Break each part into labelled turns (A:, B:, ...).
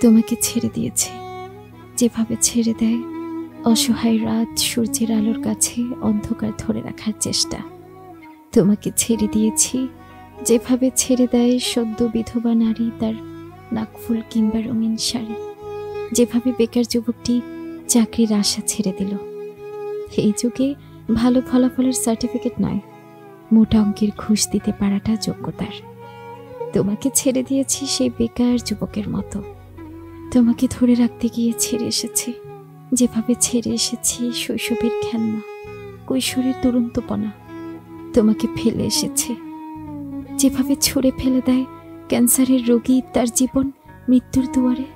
A: তোমাকে ছেড়ে দিয়েছি, যেভাবে ছেড়ে দেয় অসহায় রাত সূর্যের আলোর কাছে অন্ধকার ধরে রাখার চেষ্টা। তোমাকে ছেড়ে দিয়েছি, যেভাবে ছেড়ে দেয় সদ্য বিধবা নারী তার নাকফুল কিংবা রঙিন শাড়ি, যেভাবে বেকার যুবকটি চাকরির আশা ছেড়ে দিল। এই যুগে ভালো ফলাফলের সার্টিফিকেট নয়, মোটা অঙ্কের ঘুষ দিতে পারাটা যোগ্যতার। তোমাকে ছেড়ে দিয়েছি সেই বেকার যুবকের মতো। তোমাকে ধরে রাখতে গিয়ে ছেড়ে এসেছি, যেভাবে ছেড়ে এসেছি শৈশবের খেলনা, কৈশোরের দুরন্তপনা। তোমাকে ফেলে এসেছি, যেভাবে ছুঁড়ে ফেলে দেয় ক্যান্সারের রোগী তার জীবন মৃত্যুর দুয়ারে,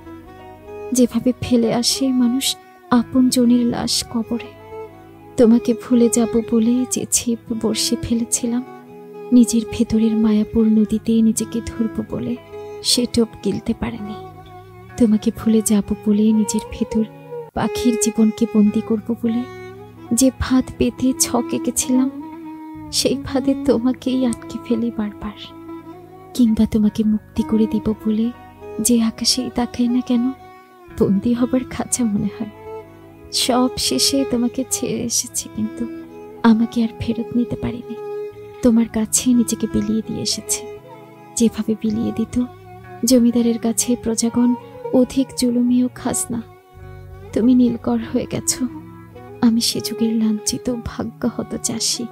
A: যেভাবে ফেলে আসে মানুষ আপন জনের লাশ কবরে। তোমাকে ভুলে যাব বলে যে ছিপ বর্ষে ফেলেছিলাম, নিজের ভেতরের মায়াপুর নদীতে নিজেকে ধরব বলে সে টোপ গিলতে পারেনি। তোমাকে ভুলে যাব বলে নিজের ভেতর পাখির জীবনকে বন্দি করব বলে যে ফাঁদ পেতে ছক এঁকেছিলাম, সেই ফাঁদে তোমাকেই আটকে ফেলি বারবার। কিংবা তোমাকে মুক্তি করে দিব বলে যে আকাশেই তাকাই না কেন বন্দি হবার খাঁচা মনে হয়। সব শেষে তোমাকে ছেড়ে এসেছি, কিন্তু আমাকে আর ফেরত নিতে পারিনি। তোমার কাছে নিজেকে বিলিয়ে দিয়ে এসেছি, যেভাবে বিলিয়ে দিত জমিদারের কাছে প্রজাগণ অধিক জুলুমি ও খাজনা। তুমি নীলকর হয়ে গেছো, আমি সে যুগের লাঞ্ছিত ভাগ্যহত চাষী।